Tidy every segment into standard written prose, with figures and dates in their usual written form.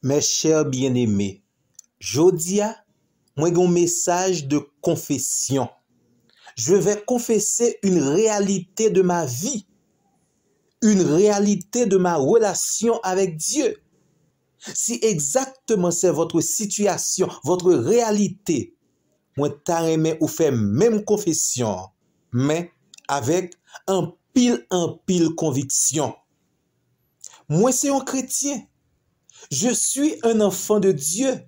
Mes chers bien-aimés, jodia, moi j'ai un message de confession. Je vais confesser une réalité de ma vie, une réalité de ma relation avec Dieu. Si exactement c'est votre situation, votre réalité, moi t'aimerais ou faire même confession, mais avec un pile conviction. Moi c'est un chrétien. Je suis un enfant de Dieu.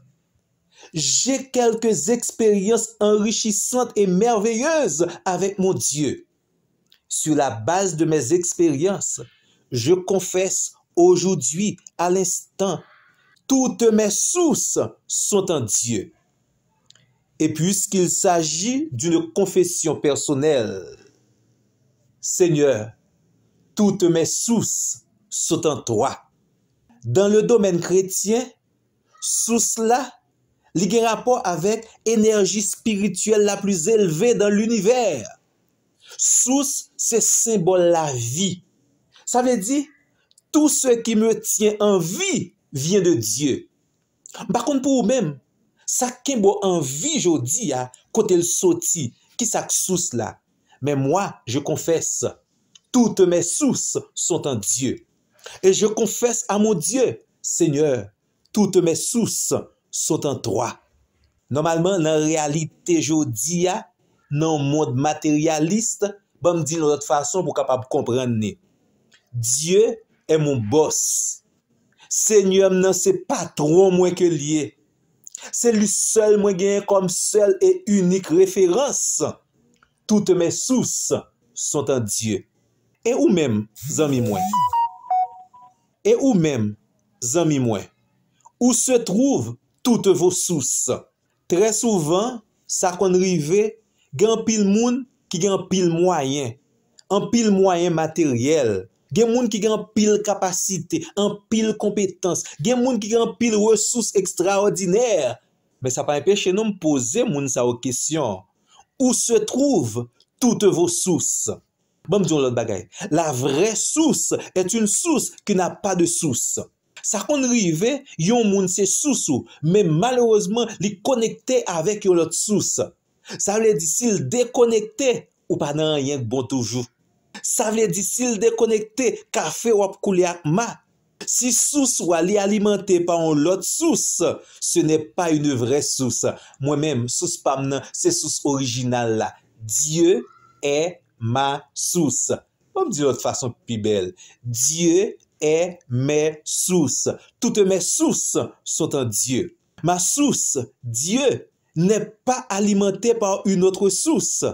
J'ai quelques expériences enrichissantes et merveilleuses avec mon Dieu. Sur la base de mes expériences, je confesse aujourd'hui, à l'instant, toutes mes sources sont en Dieu. Et puisqu'il s'agit d'une confession personnelle, Seigneur, toutes mes sources sont en toi. Dans le domaine chrétien, source là, il y a un rapport avec énergie spirituelle la plus élevée dans l'univers. Source, c'est symbole la vie. Ça veut dire, tout ce qui me tient en vie vient de Dieu. Par contre, pour vous-même, ça qui est en vie, je dis, côté le sorti, qui ça source là. Mais moi, je confesse, toutes mes sources sont en Dieu. Et je confesse à mon Dieu, Seigneur, toutes mes sources sont en toi. Normalement, dans la réalité, je dis, dans le monde matérialiste, me dire de l'autre façon pour capable comprendre. Dieu est mon boss. Seigneur, non, c'est patron moi que lié. C'est lui seul moi gagne comme seule et unique référence. Toutes mes sources sont en Dieu. Et ou même, amis moi. Et ou même, amis moi. Où se trouvent toutes vos sources? Très souvent, ça qu'on rive, gen pile moun qui gen pile moyen, un pile moyen matériel, gen moun qui gen pile capacité, un pile compétence, gen moun qui gen pile ressources extraordinaires. Mais ça pas empêcher nous me poser moun sa question. Où se trouvent toutes vos sources? Bon, me dire l'autre bagaille. La vraie source est une source qui n'a pas de source. Ça qu'on rive, yon moun c'est source, mais malheureusement, li connecté avec yon l'autre source. Ça veut dire s'il déconnecté ou pas nan rien bon toujours. Ça veut dire s'il déconnecté, café ou koule ak ma. Si source ou li alimenté par l'autre source, ce n'est pas une vraie source. Moi-même, source pas c'est source originale là. Dieu est ma source. On me dit de l'autre façon plus belle. Dieu est mes sources. Toutes mes sources sont en Dieu. Ma source, Dieu, n'est pas alimentée par une autre source.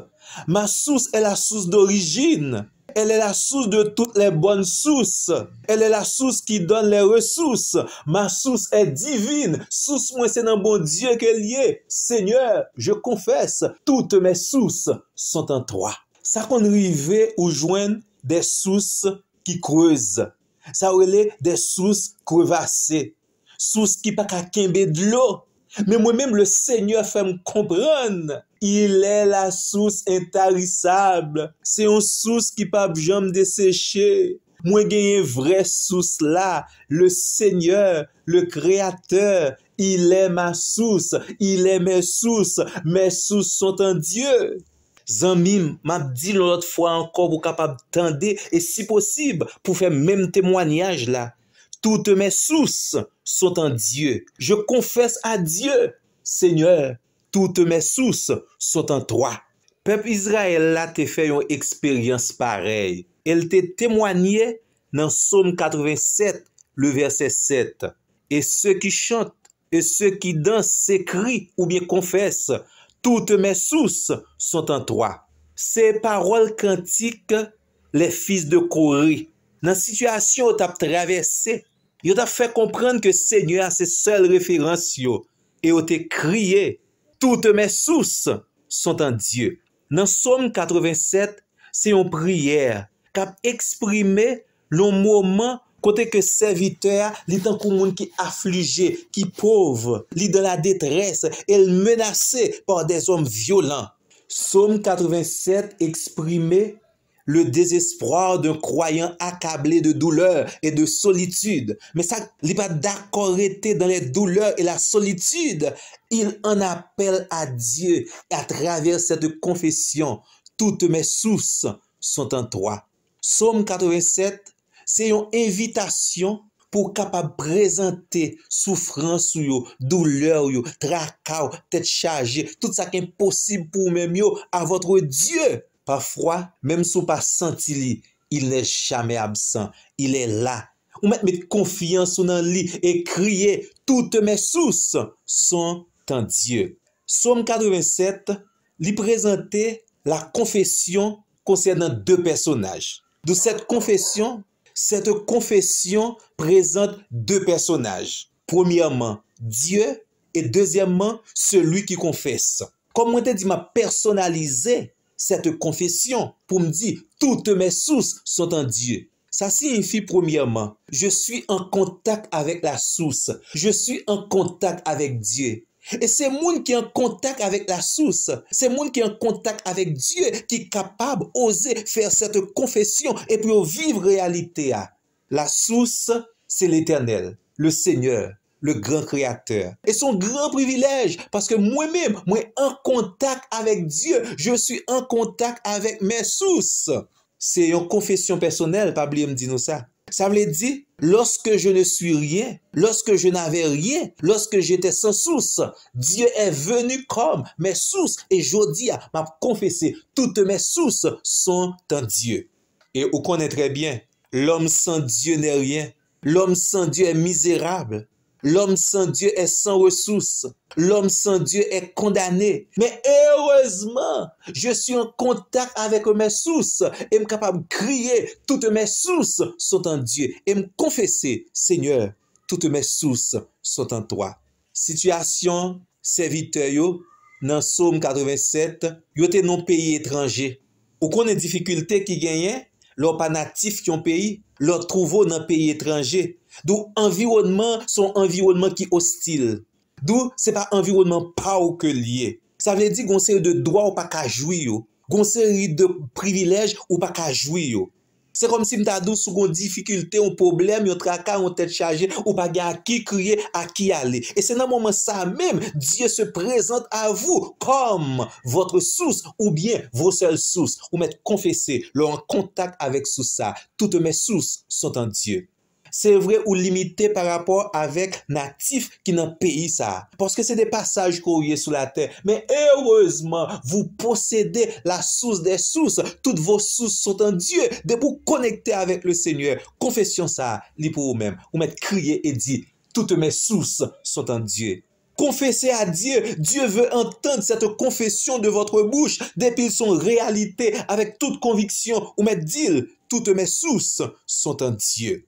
Ma source est la source d'origine. Elle est la source de toutes les bonnes sources. Elle est la source qui donne les ressources. Ma source est divine. Source, moi, c'est dans bon Dieu qu'elle y est. Seigneur, je confesse, toutes mes sources sont en toi. Ça qu'on rive ou joindre des sources qui creusent. Ça relève des sources crevassées, sources qui pas qu'à kembe de l'eau. Mais moi-même, le Seigneur fait me comprendre. Il est la source intarissable. C'est une source qui pas jamais dessécher. Moi, j'ai une vraie source là. Le Seigneur, le Créateur, il est ma source. Il est mes sources. Mes sources sont en Dieu. Zanmim, m'a dit l'autre fois encore pour capable tendre et si possible pour faire même témoignage là. Toutes mes sources sont en Dieu. Je confesse à Dieu, Seigneur, toutes mes sources sont en toi. Peuple Israël là te fait une expérience pareille. Elle te témoigné dans Psaume 87, le verset 7. Et ceux qui chantent et ceux qui dansent s'écrient ou bien confessent. Toutes mes sources sont en toi. Ces paroles cantiques, les fils de Corée, dans la situation où tu as traversé, ils t'ont fait comprendre que Seigneur a ses seules références et ils t'ont crié. Toutes mes sources sont en Dieu. Dans Psaume 87, c'est une prière qui a exprimé le moment côté que serviteur, li tant comme monde qui affligé, qui pauvre, li dans la détresse, elle menacée par des hommes violents. Psaume 87 exprimé le désespoir d'un croyant accablé de douleur et de solitude. Mais ça, il n'est pas d'accord été dans les douleurs et la solitude. Il en appelle à Dieu à travers cette confession. Toutes mes sources sont en toi. Psaume 87, c'est une invitation pour capable présenter souffrance yo, douleur yo, tracas, tête chargée, tout ça qui est impossible pour même yo à votre Dieu. Parfois, même si vous pas senti, il n'est jamais absent. Il est là. Ou mettre confiance dans lui et crier, toutes mes sources sont en Dieu. Psaume 87, lui présentait la confession concernant deux personnages. De cette confession présente deux personnages. Premièrement, Dieu et deuxièmement, celui qui confesse. Comme moi te dit, m'a personnalisé cette confession pour me dire, toutes mes sources sont en Dieu. Ça signifie premièrement, je suis en contact avec la source. Je suis en contact avec Dieu. Et c'est monde qui est en contact avec la source, c'est monde qui est en contact avec Dieu qui est capable d'oser faire cette confession et puis vivre réalité. La source, c'est l'Éternel, le Seigneur, le grand créateur. Et son grand privilège, parce que moi-même, moi en contact avec Dieu, je suis en contact avec mes sources. C'est une confession personnelle, pas oublier me dire nous ça. Ça veut dire, lorsque je ne suis rien, lorsque je n'avais rien, lorsque j'étais sans source, Dieu est venu comme mes sources et jodi m'a confessé, toutes mes sources sont en Dieu. Et on connaît très bien, l'homme sans Dieu n'est rien, l'homme sans Dieu est misérable. L'homme sans Dieu est sans ressources. L'homme sans Dieu est condamné. Mais heureusement, je suis en contact avec mes sources et je suis capable de crier, toutes mes sources sont en Dieu. Et me confesser, Seigneur, toutes mes sources sont en toi. Situation, serviteur yo, dans Psaume 87, yo te non pays étranger. Ou qu'on a difficulté qui gagne, leur pas natif qui ont pays, leur trouve dans pays étranger. D'où environnement son environnement qui hostile. D'où c'est pas environnement pas ou que lié. Ça veut dire qu'on série de droits ou pas qu'à jouir, qu'on série de privilèges ou pas qu'à jouir. C'est comme si m'ta dou sous une difficulté, un problème, un tracas, une tête chargée, ou pas à qui crier, à qui aller. Et c'est dans le moment ça même, Dieu se présente à vous comme votre source ou bien vos seules sources. Ou mettre confesser, leur en contact avec sous ça. Toutes mes sources sont en Dieu. C'est vrai ou limité par rapport avec natifs qui n'ont pays ça. Parce que c'est des passages qu'on y est sous la terre. Mais heureusement, vous possédez la source des sources. Toutes vos sources sont en Dieu. De vous connecter avec le Seigneur. Confession ça, li pour vous-même. Ou mettre crier et dire, toutes mes sources sont en Dieu. Confessez à Dieu. Dieu veut entendre cette confession de votre bouche depuis son réalité avec toute conviction. Ou mettre dire, toutes mes sources sont en Dieu.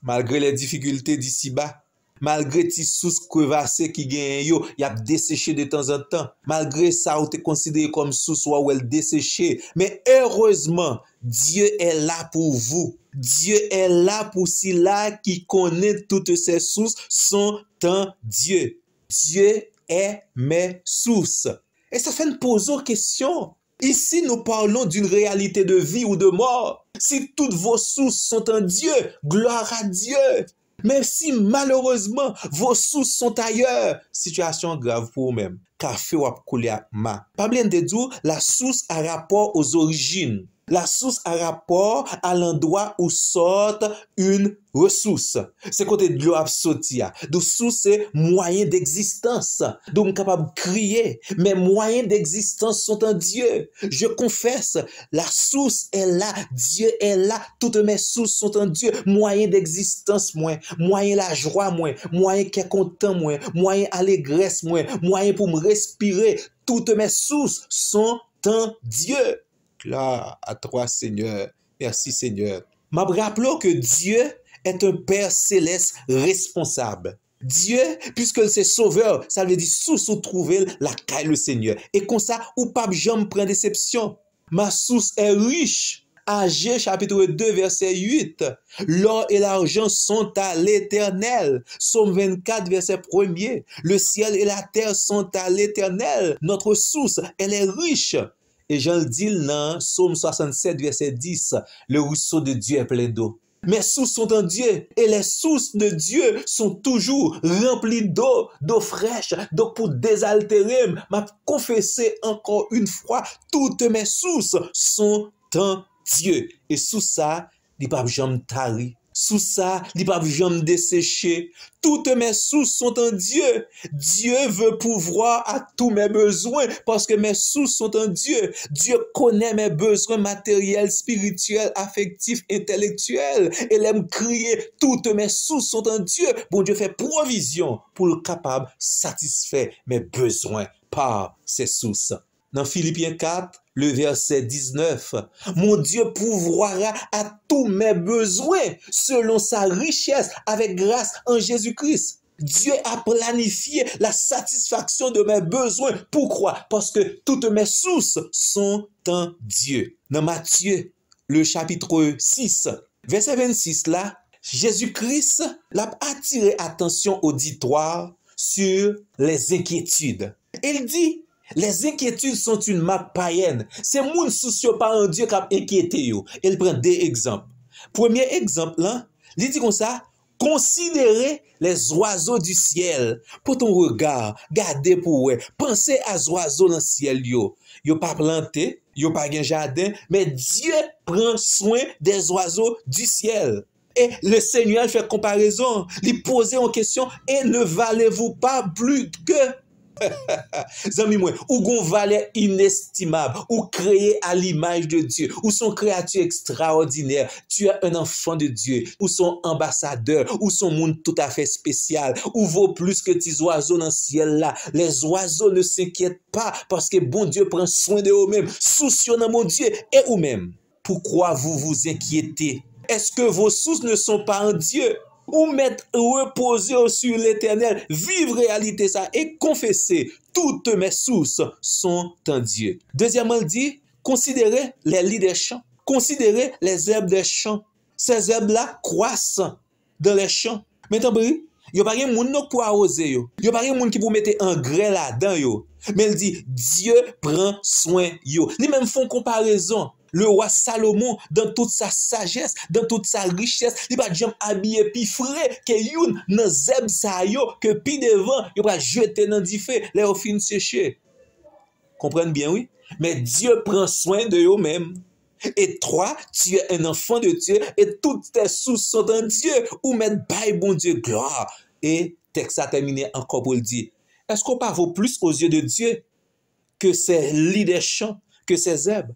Malgré les difficultés d'ici-bas, malgré tes sources crevassées qui gagnent yo, y a desséché de temps en temps. Malgré ça, ou te considéré comme source ou elle desséché. Mais heureusement, Dieu est là pour vous. Dieu est là pour ceux-là qui connaissent toutes ces sources sont en Dieu. Dieu est mes sources. Et ça fait une pose aux questions. Ici, nous parlons d'une réalité de vie ou de mort. Si toutes vos sources sont en Dieu, gloire à Dieu. Mais si malheureusement, vos sources sont ailleurs, situation grave pour vous-même. Car feu wap koule à ma. Pas bien de dire, la source a rapport aux origines. La source a rapport à l'endroit où sort une ressource. C'est côté de l'eau absotia. Donc, source, c'est moyen d'existence. Donc, on est capable de crier. Mes moyens d'existence sont en Dieu. Je confesse, la source est là. Dieu est là. Toutes mes sources sont en Dieu. Moyen d'existence, moins. Moyen la joie, moins. Moyen qui est content, moins. Moyen allégresse, moins. Moyen pour me respirer. Toutes mes sources sont en Dieu. Gloire à toi, Seigneur. Merci, Seigneur. M'a rappelé que Dieu est un Père céleste responsable. Dieu, puisque c'est sauveur, ça veut dire sous trouver la caille le Seigneur. Et comme ça, ou pas jamais prendre déception. Ma source est riche. Agé chapitre 2 verset 8. L'or et l'argent sont à l'Éternel. Psaume 24 verset 1er. Le ciel et la terre sont à l'Éternel. Notre source, elle est riche. Et Jean le dit dans Psaume 67, verset 10, le ruisseau de Dieu est plein d'eau. Mes sources sont en Dieu et les sources de Dieu sont toujours remplies d'eau fraîche, d'eau pour désaltérer. M'a confessé encore une fois, toutes mes sources sont en Dieu. Et sous ça, il n'y a pas jamais tari. Sous ça, il n'y a pas jamais desséché. Toutes mes sources sont en Dieu. Dieu veut pourvoir à tous mes besoins parce que mes sources sont en Dieu. Dieu connaît mes besoins matériels, spirituels, affectifs, intellectuels. Et il aime crier, toutes mes sources sont en Dieu. Bon Dieu fait provision pour le capable de satisfaire mes besoins par ses sources. Dans Philippiens 4, le verset 19, mon Dieu pourvoira à tous mes besoins selon sa richesse avec grâce en Jésus-Christ. Dieu a planifié la satisfaction de mes besoins. Pourquoi? Parce que toutes mes sources sont en Dieu. Dans Matthieu, le chapitre 6, verset 26 là, Jésus-Christ a attiré attention auditoire sur les inquiétudes. Il dit, les inquiétudes sont une marque païenne. C'est moun soucieux par un Dieu qui a inquiété yo. Il prend deux exemples. Premier exemple là, il dit comme ça, considérez les oiseaux du ciel. Pour ton regard, gardez pour eux. Pensez à les oiseaux dans le ciel yo. Yo pas planté, yo pas gen jardin, mais Dieu prend soin des oiseaux du ciel. Et le Seigneur fait comparaison, il pose en question, et ne valez-vous pas plus que Zami moi, ou gon valeur inestimable, ou créé à l'image de Dieu, ou son créature extraordinaire, tu es un enfant de Dieu, ou son ambassadeur, ou son monde tout à fait spécial, ou vaut plus que tes oiseaux dans le ciel là. Les oiseaux ne s'inquiètent pas parce que bon Dieu prend soin de eux-mêmes, soucieux dans mon Dieu et vous-même. Pourquoi vous vous inquiétez? Est-ce que vos sources ne sont pas en Dieu? Ou mettre reposer sur l'Éternel, vivre réalité ça et confesser, toutes mes sources sont en Dieu. Deuxièmement, il dit, considérez les lits des champs, considérez les herbes des champs. Ces herbes-là croissent dans les champs. Maintenant, il n'y a pas de monde pour arroser. Il n'y a pas de monde qui pour mettre engrais là-dedans. Mais il dit, Dieu prend soin. Ils même font comparaison. Le roi Salomon, dans toute sa sagesse, dans toute sa richesse, il va jamais habiller puis frais que youn dans zeb sa yo que pi devant, il va jeter dans du feu, les au fin sécher. Comprenez bien, oui? Mais Dieu prend soin de eux-mêmes. Et toi, tu es un enfant de Dieu et toutes tes sources sont en Dieu. Ou mettre bail bon Dieu gloire. Et texte a terminé encore pour le dire. Est-ce qu'on pas vaut plus aux yeux de Dieu que ces lits des champs, que ces herbes?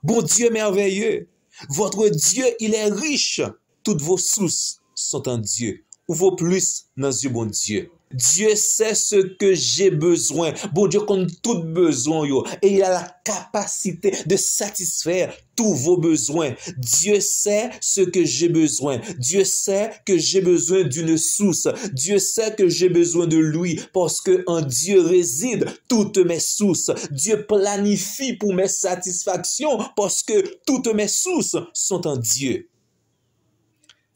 Bon Dieu merveilleux, votre Dieu, il est riche. Toutes vos sources sont en Dieu. Ou vaut plus dans Dieu, bon Dieu. Dieu sait ce que j'ai besoin. Bon Dieu compte tout besoin. Et il a la capacité de satisfaire tous vos besoins. Dieu sait ce que j'ai besoin. Dieu sait que j'ai besoin d'une source. Dieu sait que j'ai besoin de lui. Parce que en Dieu résident toutes mes sources. Dieu planifie pour mes satisfactions. Parce que toutes mes sources sont en Dieu.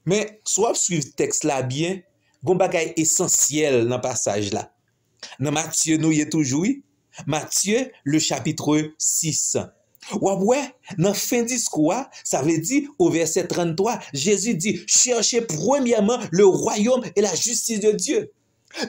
Mais soit suivre le texte là bien. Gon bagay essentiel dans passage là. Dans Matthieu nous y est toujours. Matthieu le chapitre 6. Ouais, dans fin discours, ça veut dire au verset 33, Jésus dit cherchez premièrement le royaume et la justice de Dieu.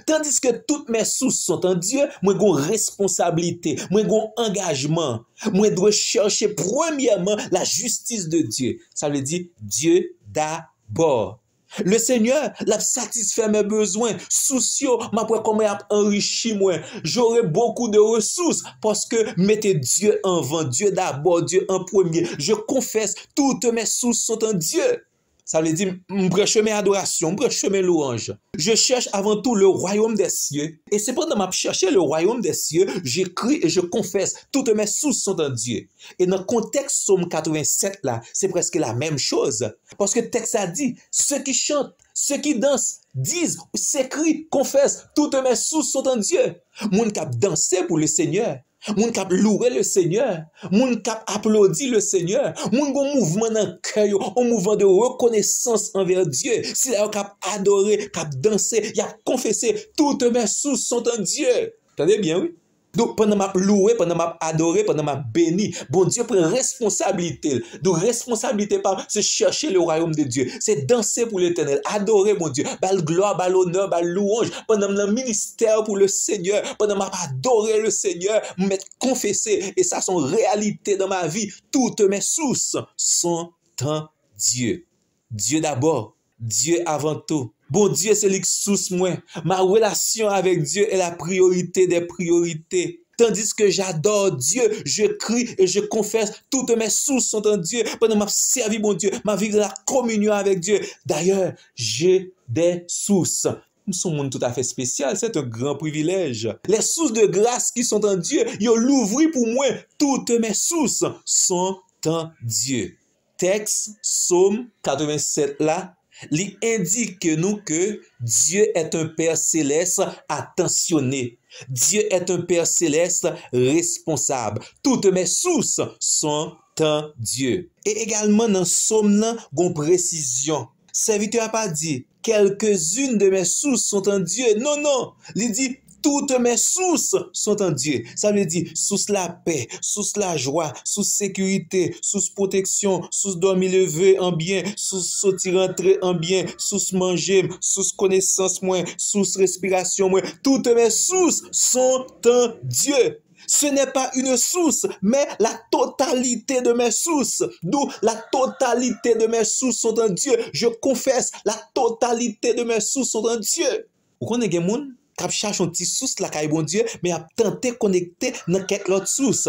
Tandis que toutes mes sources sont en Dieu, moi gon responsabilité, moi gon engagement, moi dois chercher premièrement la justice de Dieu. Ça veut dire Dieu d'abord. Le Seigneur l'a satisfait mes besoins soucieux, m'a pour comment enrichi moi. J'aurai beaucoup de ressources parce que mettez Dieu en avant, Dieu d'abord, Dieu en premier. Je confesse, toutes mes sources sont en Dieu. Ça veut dire, m'prêche mes adorations, m'prêche mes louanges. Je cherche avant tout le royaume des cieux. Et c'est pendant que je cherche le royaume des cieux, j'écris et je confesse, toutes mes sources sont en Dieu. Et dans le contexte Psaume 87 là, c'est presque la même chose. Parce que le texte a dit, ceux qui chantent, ceux qui dansent, disent, s'écrient, confessent, toutes mes sources sont en Dieu. Moun k'ap danser pour le Seigneur. Moun k'ap louer le Seigneur, moun k'ap applaudir le Seigneur, moun gon mouvement dans cœur, un mouvement de reconnaissance envers Dieu. Si là k'ap adorer, k'ap danser, y a confessé, toutes mes sources sont en Dieu. Entendez bien, oui? Donc, pendant m'a loué, pendant m'a adoré, pendant m'a béni, bon Dieu prend responsabilité. Donc, responsabilité par c'est chercher le royaume de Dieu. C'est danser pour l'éternel, adorer mon Dieu, bal gloire, bal honneur, bal louange, pendant le ministère pour le Seigneur, pendant m'a adorer le Seigneur, m'être confessé, et ça sont réalité dans ma vie. Toutes mes sources sont en Dieu. Dieu d'abord, Dieu avant tout. Bon Dieu, c'est lui qui source moi. Ma relation avec Dieu est la priorité des priorités. Tandis que j'adore Dieu, je crie et je confesse, toutes mes sources sont en Dieu. Pendant ma servi, mon Dieu, ma vie de la communion avec Dieu. D'ailleurs, j'ai des sources. Nous sommes un monde tout à fait spécial, c'est un grand privilège. Les sources de grâce qui sont en Dieu, ils l'ouvrent pour moi. Toutes mes sources sont en Dieu. Texte, Psaume 87 là, il indique nous que Dieu est un Père céleste attentionné. Dieu est un Père céleste responsable. Toutes mes sources sont en Dieu. Et également dans Psaume là, gon précision. Serviteur n'a pas dit quelques-unes de mes sources sont en Dieu. Non, non. Il dit toutes mes sources sont en Dieu. Ça veut dire source la paix, source la joie, source sécurité, source protection, source dormir lever en bien, source sortir rentrer en bien, source manger, source connaissance moins, source respiration moins. Toutes mes sources sont en Dieu. Ce n'est pas une source, mais la totalité de mes sources. D'où la totalité de mes sources sont en Dieu. Je confesse, la totalité de mes sources sont en Dieu. Vous connaissez des gens qui cherchent une petite source, la caille bon Dieu, mais a tenté de connecter dans quelque autre source.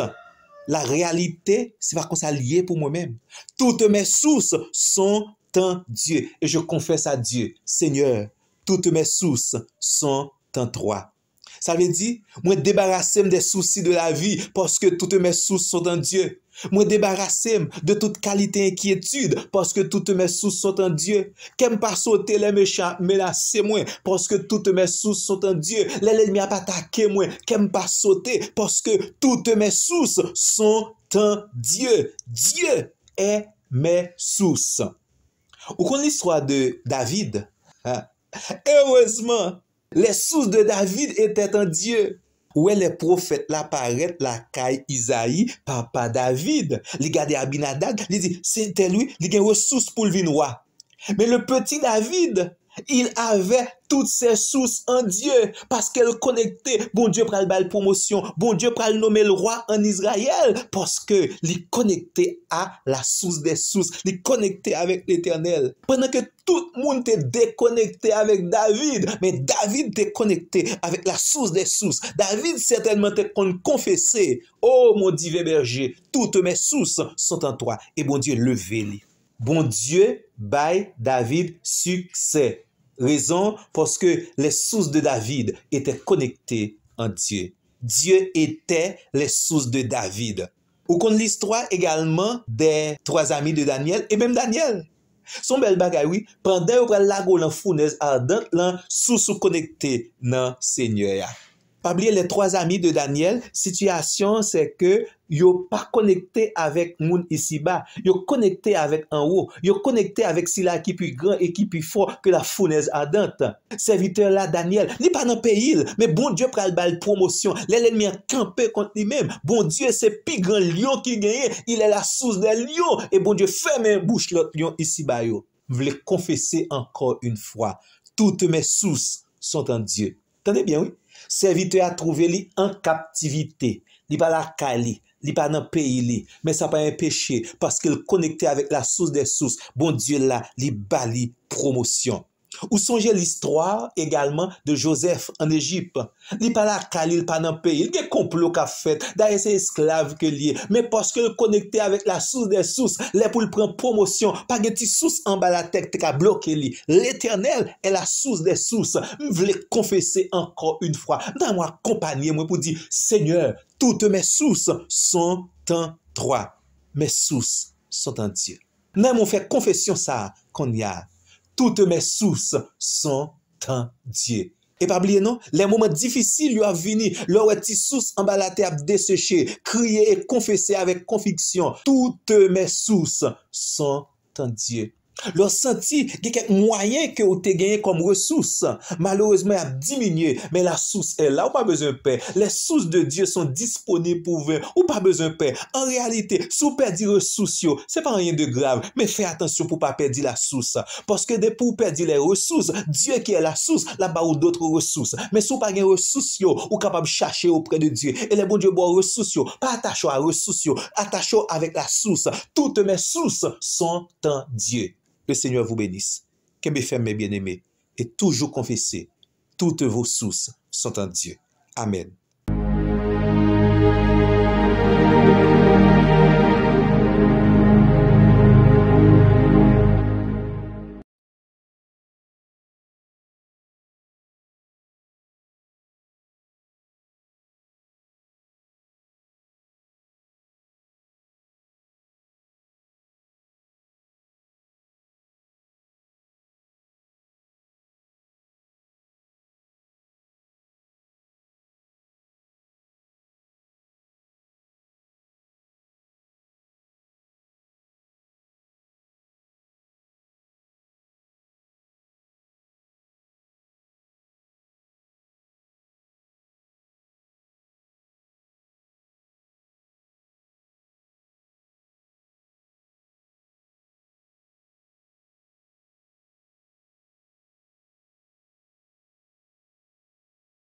La réalité, c'est pas comme ça lié pour moi-même. Toutes mes sources sont en Dieu. Et je confesse à Dieu, Seigneur, toutes mes sources sont en toi. Ça veut dire, moi débarrasser des soucis de la vie parce que toutes mes sources sont en Dieu. Moi débarrasser de toute qualité inquiétude parce que toutes mes sources sont en Dieu. Qu'aime pas sauter les méchants, menacer moi parce que toutes mes sources sont en Dieu. Les ennemis a pas attaqué moi, qu'aime pas sauter parce que toutes mes sources sont en Dieu. Dieu est mes sources. Vous connaissez l'histoire de David? Heureusement, les sources de David étaient en Dieu. Où est les prophètes là paraît la caille Isaïe, papa David. Il regarde Abinadab, il dit, c'était lui, il a une ressource pour le vin roi. Mais le petit David, il avait toutes ses sources en Dieu parce qu'elle connectait. Bon Dieu pral bal promotion. Bon Dieu pral nommer le roi en Israël parce que il connecté à la source des sources. Il connecté avec l'Éternel. Pendant que tout le monde était déconnecté avec David, mais David était connecté avec la source des sources. David certainement était confessé. Oh mon divin berger, toutes mes sources sont en toi. Et bon Dieu, levez-les. Bon Dieu baille David succès. Raison parce que les sources de David étaient connectées en Dieu. Dieu était les sources de David. Ou connaissez l'histoire également des 3 amis de Daniel et même Daniel. Son bel bagay oui, pendant que la golan fournaise ardente lan sous connecté dans Seigneur. Pas oublier les 3 amis de Daniel, situation c'est que yo pas connecté avec moun ici-bas, yo connecté avec en haut, yo connecté avec sila qui plus grand et qui plus fort que la fournaise ardente. Serviteur là Daniel, li pas dans pays, mais bon Dieu pral bal promotion, l'ennemi a campé contre lui-même. Bon Dieu c'est plus grand lion qui gagne, il est la source des lions et bon Dieu ferme bouche l'autre lion ici-bas yo. Je voulais confesser encore une fois, toutes mes sources sont en Dieu. Entendez bien oui? Serviteur a trouvé li en captivité, li pas la kali, li pas dans pays li, mais ça pas un péché parce qu'il connecté avec la source des sources. Bon Dieu là, li bali promotion. Ou songez l'histoire également de Joseph en Égypte. Li pas la kali, li pas dans pays, il y a complot qu'a fait, d'ailleurs c'est esclave que lié, mais parce qu'il connecté avec la source des sources, les pour le prendre promotion, pas de petite source en bas la tête qui a bloqué li. L'Éternel est la source des sources. Je voulais confesser encore une fois, dans moi accompagner moi pour dire Seigneur, toutes mes sources sont en toi. Mes sources sont en Dieu. Nous avons fait confession ça qu'on y a. Toutes mes sources sont en Dieu. Et pas oublier non, les moments difficiles lui a venu, leur petit source en bas la terre desséché, crier et confesser avec conviction. Toutes mes sources sont en Dieu. Leur senti qu'il y a quelques moyens que vous avez gagné comme ressources. Malheureusement, il a diminué, mais la source est là. Ou pas besoin de paix. Les sources de Dieu sont disponibles pour vous. Ou pas besoin de paix. En réalité, si vous perdez les ressources, c'est pas rien de grave. Mais faites attention pour pas perdre la source. Parce que dès pour perdre les ressources, Dieu qui est la source, là-bas ou d'autres ressources. Mais si vous pas de ressources, ou capable de chercher auprès de Dieu. Et les bons Dieu bon ressources, pas attachez à ressources, attachez avec la source. Toutes mes sources sont en Dieu. Le Seigneur vous bénisse. Que mes frères, mes bien-aimés, et toujours confessez, toutes vos sources sont en Dieu. Amen.